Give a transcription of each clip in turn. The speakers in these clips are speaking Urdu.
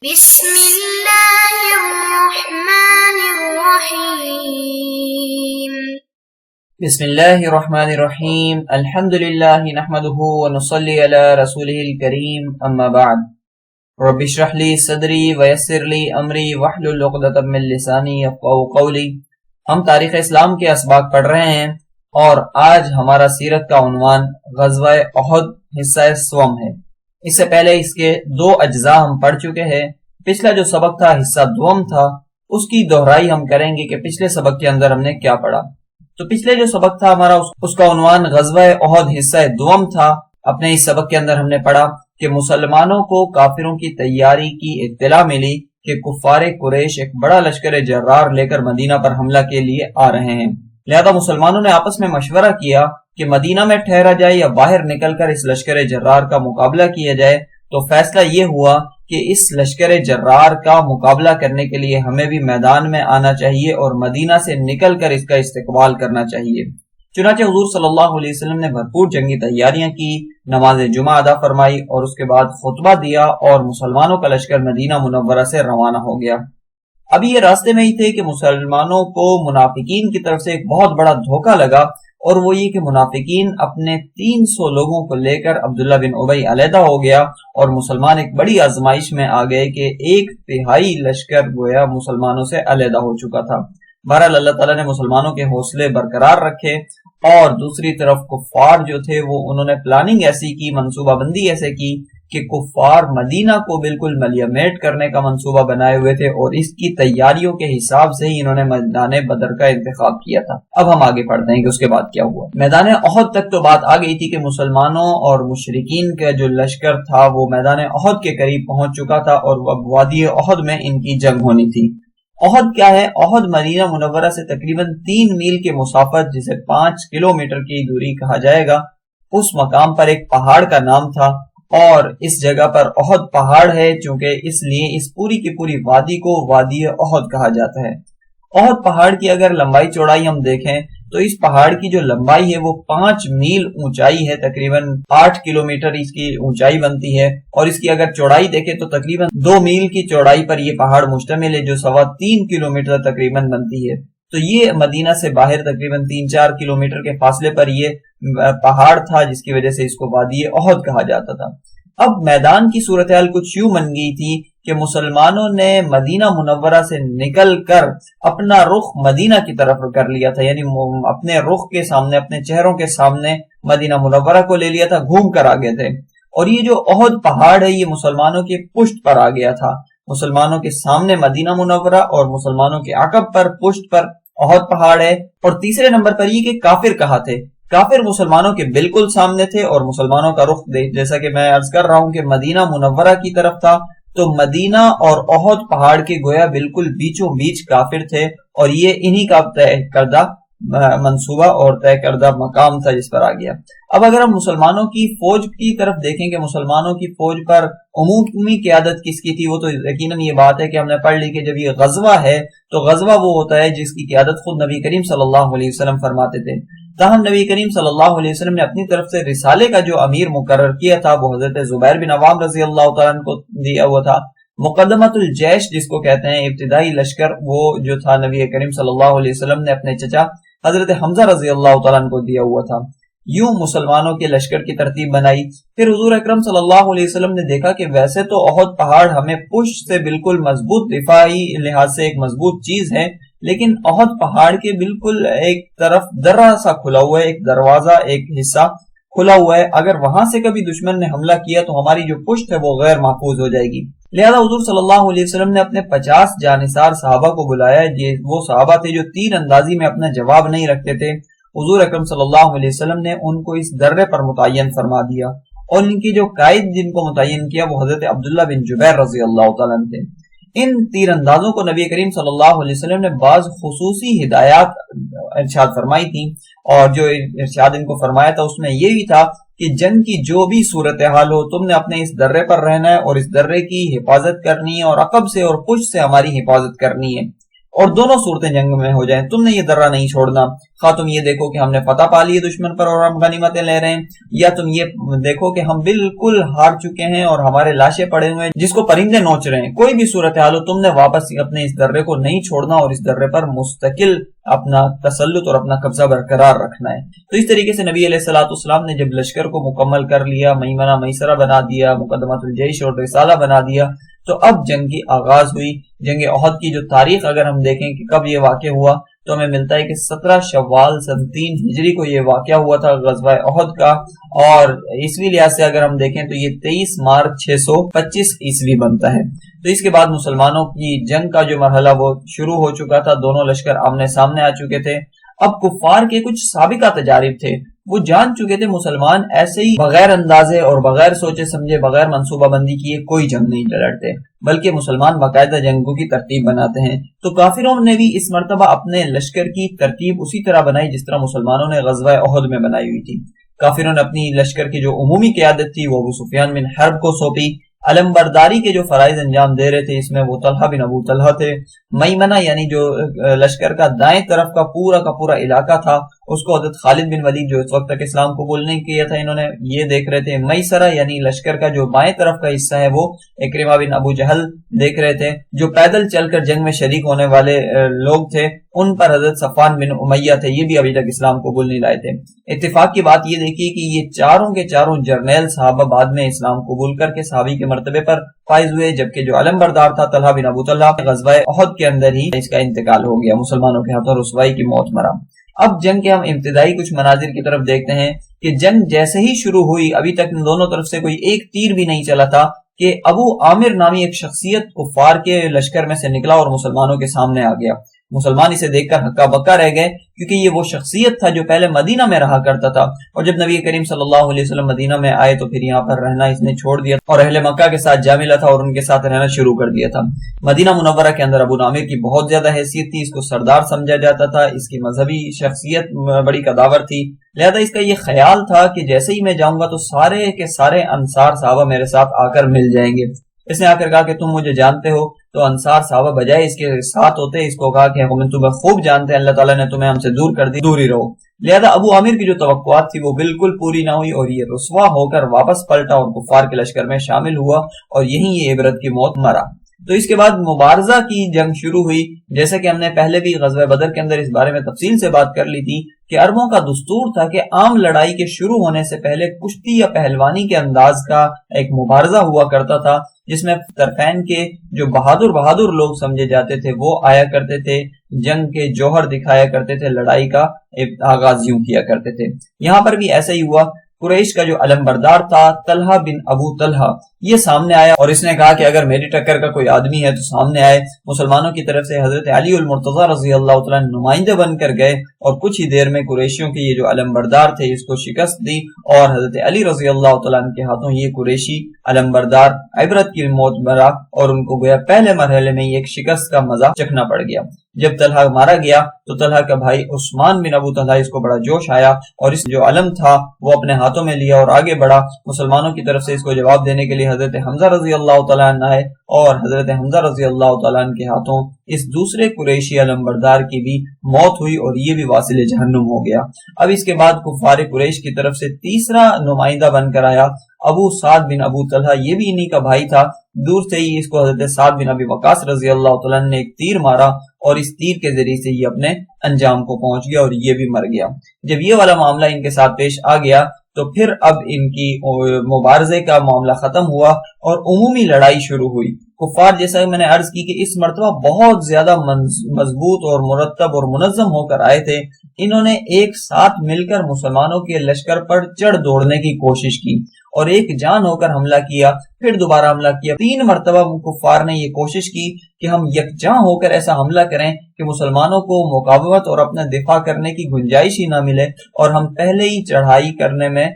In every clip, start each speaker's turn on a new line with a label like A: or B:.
A: بسم اللہ الرحمن الرحیم
B: بسم اللہ الرحمن الرحیم الحمد للہ نحمده ونصلی علی رسولہ الکریم اما بعد رب اشرح لی صدری ویسر لی امری واحلل عقدۃ من لسانی یفقهوا قولی۔ ہم تاریخ اسلام کے اسباق پڑھ رہے ہیں اور آج ہمارا سیرت کا عنوان غزوہ احد حصہ سوم ہے۔ اس سے پہلے اس کے دو اجزاء ہم پڑھ چکے ہیں۔ پچھلا جو سبق تھا حصہ دوم تھا، اس کی دہرائی ہم کریں گے کہ پچھلے سبق کے اندر ہم نے کیا پڑھا۔ تو پچھلے جو سبق تھا ہمارا اس کا عنوان غزوہ احد حصہ دوم تھا۔ اپنے اس سبق کے اندر ہم نے پڑھا کہ مسلمانوں کو کافروں کی تیاری کی اطلاع ملی کہ کفار قریش ایک بڑا لشکر جرار لے کر مدینہ پر حملہ کے لیے آ رہے ہیں، لہذا مسلمانوں نے آپس میں مشورہ کیا کہ مدینہ میں ٹھہرا جائے یا باہر نکل کر اس لشکر جرار کا مقابلہ کیا جائے۔ تو فیصلہ یہ ہوا کہ اس لشکر جرار کا مقابلہ کرنے کے لیے ہمیں بھی میدان میں آنا چاہیے اور مدینہ سے نکل کر اس کا استقبال کرنا چاہیے۔ چنانچہ حضور صلی اللہ علیہ وسلم نے بھرپور جنگی تیاریاں کی، نماز جمعہ ادا فرمائی اور اس کے بعد خطبہ دیا اور مسلمانوں کا لشکر مدینہ منورہ سے روانہ ہو گیا۔ ابھی یہ راستے میں ہی تھے کہ مسلمانوں کو منافقین کی طرف سے ایک بہت بڑا دھوکہ لگا، اور وہ یہ کہ منافقین اپنے 300 لوگوں کو لے کر عبداللہ بن ابی علیحدہ ہو گیا اور مسلمان ایک بڑی آزمائش میں آ گئے کہ 1/3 لشکر گویا مسلمانوں سے علیحدہ ہو چکا تھا۔ بہرحال اللہ تعالیٰ نے مسلمانوں کے حوصلے برقرار رکھے اور دوسری طرف کفار جو تھے وہ انہوں نے پلاننگ ایسی کی، منصوبہ بندی ایسے کی کہ کفار مدینہ کو بالکل ملیمیٹ کرنے کا منصوبہ بنائے ہوئے تھے اور اس کی تیاریوں کے حساب سے ہی انہوں نے میدان بدر کا انتخاب کیا تھا۔ اب ہم آگے پڑھتے ہیں کہ اس کے بعد کیا ہوا۔ میدان احد تک تو بات آ گئی تھی کہ مسلمانوں اور مشرکین کا جو لشکر تھا وہ میدان احد کے قریب پہنچ چکا تھا اور اب وادی احد میں ان کی جنگ ہونی تھی۔ احد کیا ہے؟ احد مدینہ منورہ سے تقریباً 3 میل کے مسافت، جسے 5 کلومیٹر کی دوری کہا جائے گا، اس مقام پر ایک پہاڑ کا نام تھا اور اس جگہ پر احد پہاڑ ہے، چونکہ اس لیے اس پوری کی پوری وادی کو وادی احد کہا جاتا ہے۔ احد پہاڑ کی اگر لمبائی چوڑائی ہم دیکھیں تو اس پہاڑ کی جو لمبائی ہے وہ 5 میل اونچائی ہے، تقریباً 8 کلومیٹر اس کی اونچائی بنتی ہے، اور اس کی اگر چوڑائی دیکھیں تو تقریباً 2 میل کی چوڑائی پر یہ پہاڑ مشتمل ہے، جو 3.25 کلومیٹر تقریباً بنتی ہے۔ تو یہ مدینہ سے باہر تقریباً 3-4 کلومیٹر کے فاصلے پر یہ پہاڑ تھا، جس کی وجہ سے اس کو وادی احد کہا جاتا تھا۔ اب میدان کی صورتحال کچھ یوں بن گئی تھی کہ مسلمانوں نے مدینہ منورہ سے نکل کر اپنا رخ مدینہ کی طرف کر لیا تھا، یعنی اپنے رخ کے سامنے، اپنے چہروں کے سامنے مدینہ منورہ کو لے لیا تھا، گھوم کر آگے تھے۔ اور یہ جو احد پہاڑ ہے یہ مسلمانوں کے پشت پر آ گیا تھا، مسلمانوں کے سامنے مدینہ منورہ اور مسلمانوں کے عقب پر پشت پر احد پہاڑ ہے۔ اور تیسرے نمبر پر یہ کہ کافر کہاں تھے؟ کافر مسلمانوں کے بالکل سامنے تھے اور مسلمانوں کا رخ جیسا کہ میں عرض کر رہا ہوں کہ مدینہ منورہ کی طرف تھا، تو مدینہ اور احد پہاڑ کے گویا بالکل بیچوں بیچ کافر تھے، اور یہ انہی کا طے کردہ منصوبہ اور طے کردہ مقام تھا جس پر آ گیا۔ اب اگر ہم مسلمانوں کی فوج کی طرف دیکھیں کہ مسلمانوں کی فوج پر عمومی قیادت کس کی تھی، وہ تو یقیناً یہ بات ہے کہ ہم نے پڑھ لی کہ جب یہ غزوہ ہے تو غزوہ وہ ہوتا ہے جس کی قیادت خود نبی کریم صلی اللہ علیہ وسلم فرماتے تھے۔ تاہم نبی کریم صلی اللہ علیہ وسلم نے اپنی طرف سے رسالے کا جو امیر مقرر کیا تھا وہ حضرت زبیر بن عوام رضی اللہ تعالیٰ عنہ کو دیا ہوا تھا۔ مقدمۃ الجیش جس کو کہتے ہیں، ابتدائی لشکر، وہ جو تھا نبی کریم صلی اللہ علیہ وسلم نے اپنے چچا حضرت حمزہ رضی اللہ تعالیٰ عنہ کو دیا ہوا تھا۔ یوں مسلمانوں کے لشکر کی ترتیب بنائی۔ پھر حضور اکرم صلی اللہ علیہ وسلم نے دیکھا کہ ویسے تو احد پہاڑ ہمیں پشت سے بالکل مضبوط، دفاعی لحاظ سے ایک مضبوط چیز ہے، لیکن احد پہاڑ کے بالکل ایک طرف درہ سا کھلا ہوا ہے، ایک دروازہ، ایک حصہ کھلا ہوا ہے، اگر وہاں سے کبھی دشمن نے حملہ کیا تو ہماری جو پشت ہے وہ غیر محفوظ ہو جائے گی۔ لہذا حضور صلی اللہ علیہ وسلم نے اپنے 50 جانثار صحابہ کو بلایا، یہ وہ صحابہ تھے جو تیر اندازی میں اپنا جواب نہیں رکھتے تھے۔ حضور اکرم صلی اللہ علیہ وسلم نے ان کو اس درے پر متعین فرما دیا، اور ان کی جو قائد جن کو متعین کیا وہ حضرت عبداللہ بن جبیر رضی اللہ تعالیٰ عنہ تھے۔ ان تیر اندازوں کو نبی کریم صلی اللہ علیہ وسلم نے بعض خصوصی ہدایات ارشاد فرمائی تھی، اور جو ارشاد ان کو فرمایا تھا اس میں یہ بھی تھا کہ جنگ کی جو بھی صورتحال ہو تم نے اپنے اس درے پر رہنا ہے اور اس درے کی حفاظت کرنی ہے، اور عقب سے اور پشت سے ہماری حفاظت کرنی ہے۔ اور دونوں صورتیں جنگ میں ہو جائیں، تم نے یہ درہ نہیں چھوڑنا، خواہ تم یہ دیکھو کہ ہم نے فتح پا لی ہے دشمن پر اور ہم غنیمتیں لے رہے ہیں، یا تم یہ دیکھو کہ ہم بالکل ہار چکے ہیں اور ہمارے لاشیں پڑے ہوئے ہیں جس کو پرندے نوچ رہے ہیں، کوئی بھی صورتحال ہو تم نے واپس اپنے اس درے کو نہیں چھوڑنا اور اس درے پر مستقل اپنا تسلط اور اپنا قبضہ برقرار رکھنا ہے۔ تو اس طریقے سے نبی علیہ الصلوۃ والسلام نے جب لشکر کو مکمل کر لیا، میمنہ میسرہ بنا دیا، مقدمۃ الجیش اور رسالہ بنا دیا، تو اب جنگ کی آغاز ہوئی۔ جنگ احد کی جو تاریخ اگر ہم دیکھیں کہ کب یہ واقع ہوا تو ہمیں ملتا ہے کہ 17 شوال سن 3 ہجری کو یہ واقعہ ہوا تھا غزوہ احد کا، اور عیسوی لحاظ سے اگر ہم دیکھیں تو یہ 23 مارچ 625 عیسوی بنتا ہے۔ تو اس کے بعد مسلمانوں کی جنگ کا جو مرحلہ وہ شروع ہو چکا تھا، دونوں لشکر آمنے سامنے آ چکے تھے۔ اب کفار کے کچھ سابقہ تجارب تھے، وہ جان چکے تھے مسلمان ایسے ہی بغیر اندازے اور بغیر سوچے سمجھے، بغیر منصوبہ بندی کیے کوئی جنگ نہیں لڑتے، بلکہ مسلمان باقاعدہ جنگوں کی ترتیب بناتے ہیں۔ تو کافروں نے بھی اس مرتبہ اپنے لشکر کی ترتیب اسی طرح بنائی جس طرح مسلمانوں نے غزوہ احد میں بنائی ہوئی تھی۔ کافروں نے اپنی لشکر کی جو عمومی قیادت تھی وہ ابو سفیان بن حرب کو سونپی۔ علم برداری کے جو فرائض انجام دے رہے تھے اس میں وہ طلحہ بن ابو طلحہ تھے۔ میمنہ یعنی جو لشکر کا دائیں طرف کا پورا علاقہ تھا اس کو حضرت خالد بن ولید جو اس وقت تک اسلام قبول نہیں کیا تھا انہوں نے یہ دیکھ رہے تھے۔ میسرہ یعنی لشکر کا جو بائیں طرف کا حصہ ہے وہ اکرمہ بن ابو جہل دیکھ رہے تھے۔ جو پیدل چل کر جنگ میں شریک ہونے والے لوگ تھے ان پر حضرت صفوان بن امیہ تھے، یہ بھی ابھی تک اسلام قبول نہیں لائے تھے۔ اتفاق کی بات یہ دیکھی کہ یہ چاروں کے چاروں جرنیل صحابہ بعد میں اسلام قبول کر کے صحابی کے مرتبے پر فائز ہوئے، جبکہ جو علم بردار تھا طلحہ بن ابو طلحہ غزوہ احد کے اندر ہی اس کا انتقال ہو گیا، مسلمانوں کے ہاتھوں رسوائی کی موت مرا۔ اب جنگ کے ہم ابتدائی کچھ مناظر کی طرف دیکھتے ہیں کہ جنگ جیسے ہی شروع ہوئی ابھی تک دونوں طرف سے کوئی ایک تیر بھی نہیں چلا تھا کہ ابو عامر نامی ایک شخصیت کفار کے لشکر میں سے نکلا اور مسلمانوں کے سامنے آ گیا۔ مسلمان اسے دیکھ کر ہکا بکا رہ گئے کیونکہ یہ وہ شخصیت تھا جو پہلے مدینہ میں رہا کرتا تھا، اور جب نبی کریم صلی اللہ علیہ وسلم مدینہ میں آئے تو پھر یہاں پر رہنا اس نے چھوڑ دیا اور اہل مکہ کے ساتھ جا ملا تھا اور ان کے ساتھ رہنا شروع کر دیا تھا۔ مدینہ منورہ کے اندر ابو عامر کی بہت زیادہ حیثیت تھی، اس کو سردار سمجھا جاتا تھا، اس کی مذہبی شخصیت بڑی قداور تھی، لہذا اس کا یہ خیال تھا کہ جیسے ہی میں جاؤں گا تو سارے کے سارے انصار صحابہ میرے ساتھ آ کر مل جائیں گے۔ اس نے آ کر کہا کہ تم مجھے جانتے ہو، تو انصار صحابہ بجائے اس کے ساتھ ہوتے اس کو کہا کہ ہم تمہیں خوب جانتے ہیں، اللہ تعالیٰ نے تمہیں ہم سے دور کر دی، دور ہی رہو۔ لہذا ابو عامر کی جو توقعات تھی وہ بالکل پوری نہ ہوئی اور یہ رسوا ہو کر واپس پلٹا اور کفار کے لشکر میں شامل ہوا اور یہیں یہ عبرت کی موت مرا۔ تو اس کے بعد مبارزہ کی جنگ شروع ہوئی، جیسا کہ ہم نے پہلے بھی غزوہ بدر کے اندر اس بارے میں تفصیل سے بات کر لی تھی کہ عربوں کا دستور تھا کہ عام لڑائی کے شروع ہونے سے پہلے کشتی یا پہلوانی کے انداز کا ایک مبارزہ ہوا کرتا تھا جس میں طرفین کے جو بہادر لوگ سمجھے جاتے تھے وہ آیا کرتے تھے، جنگ کے جوہر دکھایا کرتے تھے، لڑائی کا آغاز یوں کیا کرتے تھے۔ یہاں پر بھی ایسا ہی ہوا۔ قریش کا جو علم بردار تھا طلحہ بن ابو طلحہ یہ سامنے آیا اور اس نے کہا کہ اگر میری ٹکر کا کوئی آدمی ہے تو سامنے آئے۔ مسلمانوں کی طرف سے حضرت علی المرتضی رضی اللہ تعالیٰ نمائندے بن کر گئے اور کچھ ہی دیر میں قریشیوں کے یہ جو علم بردار تھے اس کو شکست دی اور حضرت علی رضی اللہ تعالیٰ کے ہاتھوں یہ قریشی علم بردار عبرت کی موت مرا اور ان کو گویا پہلے مرحلے میں ایک شکست کا مزہ چکھنا پڑ گیا۔ جب طلحہ مارا گیا تو طلحہ کا بھائی عثمان بن ابو طلحہ اس کو بڑا جوش آیا اور اس جو علم تھا وہ اپنے ہاتھوں میں لیا اور آگے بڑھا۔ مسلمانوں کی طرف سے اس کو جواب دینے کے لیے حضرت حمزہ رضی اللہ تعالیٰ عنہ آئے اور حضرت حمزہ رضی اللہ تعالیٰ عنہ کے ہاتھوں اس دوسرے قریشی علم بردار کی بھی موت ہوئی اور یہ بھی واصل جہنم ہو گیا۔ اب اس کے بعد کفار قریش کی طرف سے تیسرا نمائندہ بن کر آیا ابو سعد بن ابو طلحہ، یہ بھی انہی کا بھائی تھا۔ دور سے ہی اس کو حضرت سعد بن ابی وقاص رضی اللہ تعالیٰ نے ایک تیر مارا اور اس تیر کے ذریعے سے یہ اپنے انجام کو پہنچ گیا اور یہ بھی مر گیا۔ جب یہ والا معاملہ ان کے ساتھ پیش آ گیا تو پھر اب ان کی مبارزے کا معاملہ ختم ہوا اور عمومی لڑائی شروع ہوئی۔ کفار جیسا میں نے عرض کی کہ اس مرتبہ بہت زیادہ مضبوط اور مرتب اور منظم ہو کر آئے تھے۔ انہوں نے ایک ساتھ مل کر مسلمانوں کے لشکر پر چڑھ دوڑنے کی کوشش کی اور ایک جان ہو کر حملہ کیا، پھر دوبارہ حملہ کیا۔ 3 مرتبہ کفار نے یہ کوشش کی کہ ہم یکجاں ہو کر ایسا حملہ کریں کہ مسلمانوں کو مقاومت اور اپنا دفاع کرنے کی گنجائش ہی نہ ملے اور ہم پہلے ہی چڑھائی کرنے میں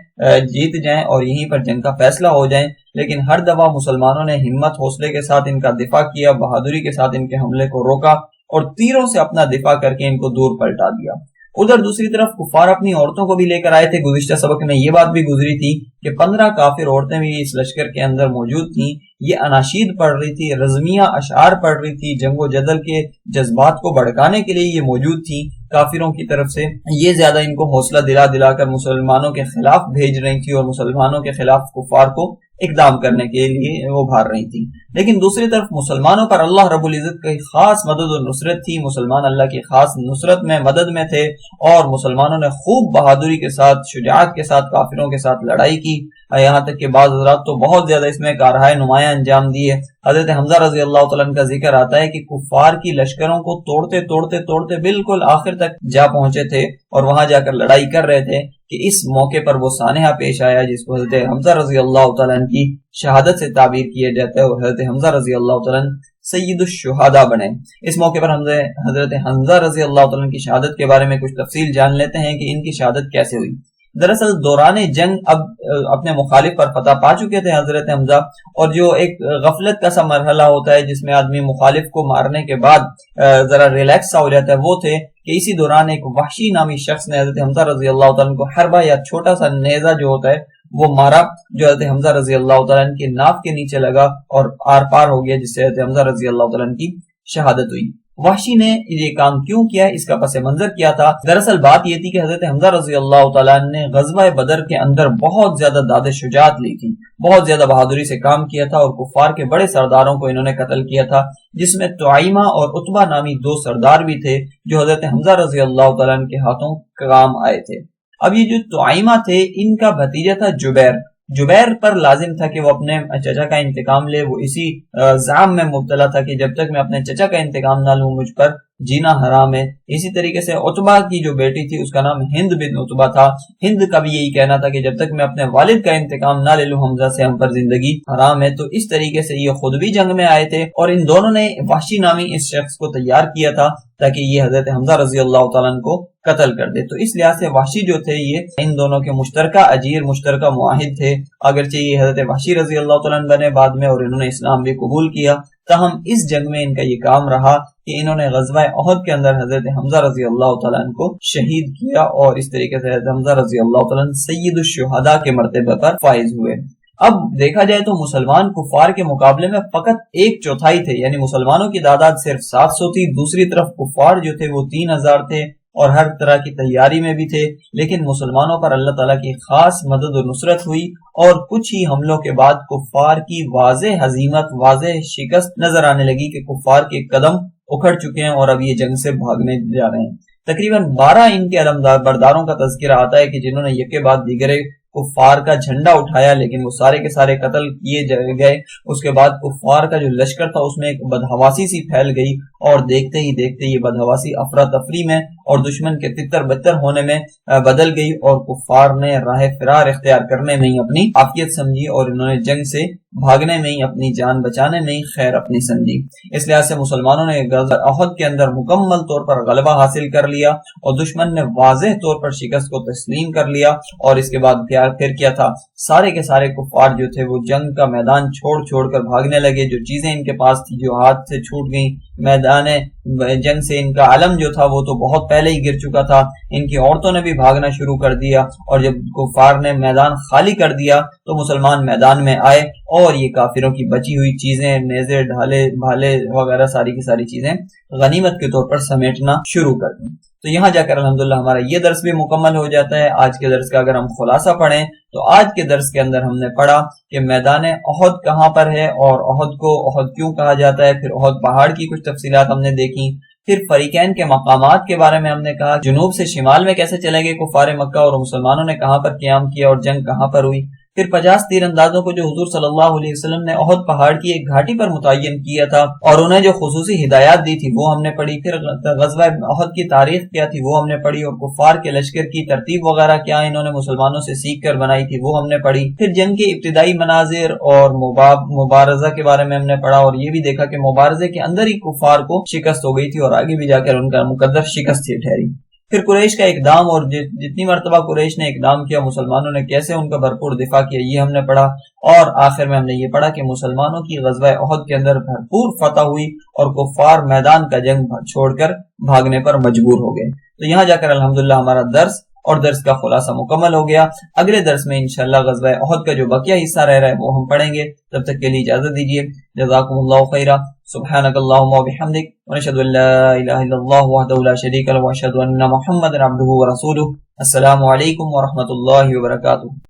B: جیت جائیں اور یہیں پر جنگ کا فیصلہ ہو جائیں۔ لیکن ہر دفعہ مسلمانوں نے ہمت حوصلے کے ساتھ ان کا دفاع کیا، بہادری کے ساتھ ان کے حملے کو روکا اور تیروں سے اپنا دفاع کر کے ان کو دور پلٹا دیا۔ ادھر دوسری طرف کفار اپنی عورتوں کو بھی لے کر آئے تھے. گزشتہ سبق میں یہ بات بھی گزری تھی کہ 15 کافر عورتیں بھی اس لشکر کے اندر موجود تھیں. یہ اناشید پڑھ رہی تھی, رزمیہ اشعار پڑھ رہی تھی, جنگ و جدل کے جذبات کو بھڑکانے کے لیے یہ موجود تھی کافروں کی طرف سے. یہ زیادہ ان کو حوصلہ دلا دلا کر مسلمانوں کے خلاف بھیج رہی تھی اور مسلمانوں کے خلاف کفار کو اقدام کرنے کے لیے وہ بھار رہی تھی. لیکن دوسری طرف مسلمانوں پر اللہ رب العزت کی خاص مدد و نصرت تھی. مسلمان اللہ کی خاص نصرت میں مدد میں تھے اور مسلمانوں نے خوب بہادری کے ساتھ, شجاعت کے ساتھ کافروں کے ساتھ لڑائی کی. یہاں تک کہ بعض حضرات تو بہت زیادہ اس میں کارہائے نمایاں انجام دیے. حضرت حمزہ رضی اللہ تعالیٰ عنہ کا ذکر آتا ہے کہ کفار کی لشکروں کو توڑتے توڑتے توڑتے بالکل آخر تک جا پہنچے تھے اور وہاں جا کر لڑائی کر رہے تھے کہ اس موقع پر وہ سانحہ پیش آیا جس کو حضرت حمزہ رضی اللہ تعالیٰ عنہ کی شہادت سے تعبیر کیا جاتا ہے, اور حضرت حمزہ رضی اللہ تعالیٰ عنہ سید الشہداء بنے. اس موقع پر ہم حضرت حمزہ رضی اللہ تعالیٰ عنہ کی شہادت کے بارے میں کچھ تفصیل جان لیتے ہیں کہ ان کی شہادت کیسے ہوئی. دراصل دوران جنگ اب اپنے مخالف پر فتح پا چکے تھے حضرت حمزہ, اور جو ایک غفلت کا سا مرحلہ ہوتا ہے جس میں آدمی مخالف کو مارنے کے بعد ذرا ریلیکس سا ہو جاتا ہے, وہ تھے کہ اسی دوران ایک وحشی نامی شخص نے حضرت حمزہ رضی اللہ تعالیٰ عنہ کو حربہ یا چھوٹا سا نیزہ جو ہوتا ہے وہ مارا, جو حضرت حمزہ رضی اللہ تعالیٰ عنہ کی ناف کے نیچے لگا اور آر پار ہو گیا, جس سے حضرت حمزہ رضی اللہ تعالیٰ عنہ کی شہادت ہوئی. وحشی نے یہ کام کیوں کیا, اس کا پس منظر کیا تھا؟ دراصل بات یہ تھی کہ حضرت حمزہ رضی اللہ تعالیٰ عنہ نے غزوہ بدر کے اندر بہت زیادہ داد شجاعت لی تھی, بہت زیادہ بہادری سے کام کیا تھا, اور کفار کے بڑے سرداروں کو انہوں نے قتل کیا تھا, جس میں طعیمہ اور عتبہ نامی 2 سردار بھی تھے جو حضرت حمزہ رضی اللہ تعالیٰ عنہ کے ہاتھوں کام آئے تھے. اب یہ جو طعیمہ تھے ان کا بھتیجا تھا جبیر. جبیر پر لازم تھا کہ وہ اپنے چچا کا انتقام لے. وہ اسی زعم میں مبتلا تھا کہ جب تک میں اپنے چچا کا انتقام نہ لوں مجھ پر جینا حرام ہے. اسی طریقے سے عتبہ کی جو بیٹی تھی اس کا نام ہند بن عتبہ تھا. ہند کا بھی یہی کہنا تھا کہ جب تک میں اپنے والد کا انتقام نہ لے لوں حمزہ سے ہم پر زندگی حرام ہے. تو اس طریقے سے یہ خود بھی جنگ میں آئے تھے اور ان دونوں نے وحشی نامی اس شخص کو تیار کیا تھا تاکہ یہ حضرت حمزہ رضی اللہ تعالیٰ عنہ کو قتل کر دے. تو اس لحاظ سے وحشی جو تھے یہ ان دونوں کے مشترکہ اجیر, مشترکہ معاہد تھے. اگرچہ یہ حضرت وحشی رضی اللہ تعالیٰ عنہ بنے بعد میں اور انہوں نے اسلام بھی قبول کیا, تاہم اس جنگ میں ان کا یہ کام رہا کہ انہوں نے غزوہ احد کے اندر حضرت حمزہ رضی اللہ تعالیٰ عنہ کو شہید کیا, اور اس طریقے سے حضرت حمزہ رضی اللہ تعالیٰ عنہ سید الشہداء کے مرتبہ پر فائز ہوئے. اب دیکھا جائے تو مسلمان کفار کے مقابلے میں فقط 1/4 تھے, یعنی مسلمانوں کی تعداد صرف 700 تھی. دوسری طرف کفار جو تھے وہ 3000 تھے اور ہر طرح کی تیاری میں بھی تھے. لیکن مسلمانوں پر اللہ تعالیٰ کی خاص مدد و نصرت ہوئی اور کچھ ہی حملوں کے بعد کفار کی واضح ہزیمت, واضح شکست نظر آنے لگی کہ کفار کے قدم اکھڑ چکے ہیں اور اب یہ جنگ سے بھاگنے جا رہے ہیں. تقریباً 12 ان کے علمدار برداروں کا تذکرہ آتا ہے کہ جنہوں نے یکے بعد دیگرے کفار کا جھنڈا اٹھایا, لیکن وہ سارے کے سارے قتل کیے گئے. اس کے بعد کفار کا جو لشکر تھا اس میں ایک بدحواسی سی پھیل گئی اور دیکھتے ہی دیکھتے یہ بدحواسی افراتفری میں اور دشمن کے تتر بتر ہونے میں بدل گئی, اور کفار نے راہ فرار اختیار کرنے میں ہی اپنی عافیت سمجھی اور انہوں نے جنگ سے بھاگنے میں ہی, اپنی جان بچانے میں ہی خیر اپنی سمجھی. اس لحاظ سے مسلمانوں نے غزوہ احد کے اندر مکمل طور پر غلبہ حاصل کر لیا اور دشمن نے واضح طور پر شکست کو تسلیم کر لیا. اور اس کے بعد پھر کیا تھا, سارے کے سارے کفار جو تھے وہ جنگ کا میدان چھوڑ چھوڑ کر بھاگنے لگے. جو چیزیں ان کے پاس تھی جو ہاتھ سے چھوٹ گئیں, میدان جنگ سے ان کا علم جو تھا وہ تو بہت پہلے ہی گر چکا تھا. ان کی عورتوں نے بھی بھاگنا شروع کر دیا, اور جب کفار نے میدان خالی کر دیا تو مسلمان میدان میں آئے اور یہ کافروں کی بچی ہوئی چیزیں, نیزے, ڈھالے, بھالے وغیرہ ساری کی ساری چیزیں غنیمت کے طور پر سمیٹنا شروع کر دیں. تو یہاں جا کر الحمدللہ ہمارا یہ درس بھی مکمل ہو جاتا ہے. آج کے درس کا اگر ہم خلاصہ پڑھیں تو آج کے درس کے اندر ہم نے پڑھا کہ میدان احد کہاں پر ہے اور احد کو احد کیوں کہا جاتا ہے. پھر احد پہاڑ کی کچھ تفصیلات ہم نے دیکھی. پھر فریقین کے مقامات کے بارے میں ہم نے کہا, جنوب سے شمال میں کیسے چلے گئے کفار مکہ اور مسلمانوں نے کہاں پر قیام کیا اور جنگ کہاں پر ہوئی. پھر 50 تیر اندازوں کو جو حضور صلی اللہ علیہ وسلم نے احد پہاڑ کی ایک گھاٹی پر متعین کیا تھا اور انہیں جو خصوصی ہدایات دی تھی وہ ہم نے پڑھی. پھر غزوہ احد کی تاریخ کیا تھی وہ ہم نے پڑھی, اور کفار کے لشکر کی ترتیب وغیرہ کیا انہوں نے مسلمانوں سے سیکھ کر بنائی تھی وہ ہم نے پڑھی. پھر جنگ کے ابتدائی مناظر اور مبارزہ کے بارے میں ہم نے پڑھا, اور یہ بھی دیکھا کہ مبارزے کے اندر ہی کفار کو شکست ہو گئی تھی اور آگے بھی جا کر ان کا مقدر شکست ٹھہری. پھر قریش کا اقدام اور جتنی مرتبہ قریش نے اقدام کیا، مسلمانوں نے کیسے ان کا بھرپور دفاع کیا، یہ ہم نے پڑھا. اور آخر میں ہم نے یہ پڑھا کہ مسلمانوں کی غزوہ احد کے اندر بھرپور فتح ہوئی اور کفار میدان کا جنگ چھوڑ کر بھاگنے پر مجبور ہو گئے. تو یہاں جا کر الحمدللہ ہمارا درس اور درس کا خلاصہ مکمل ہو گیا. اگلے درس میں انشاءاللہ غزوہ احد کا جو بقیہ حصہ رہ رہا ہے وہ ہم پڑھیں گے. تب تک کے لیے اجازت دیجیے. جزاکم اللہ خیرا. سبحانک اللہم و بحمدک ونشہد ان لا الہ الا اللہ وحدہ لا شریک لہ واشہد ان محمدا عبدہ ورسولہ. السلام علیکم ورحمۃ اللہ وبرکاتہ.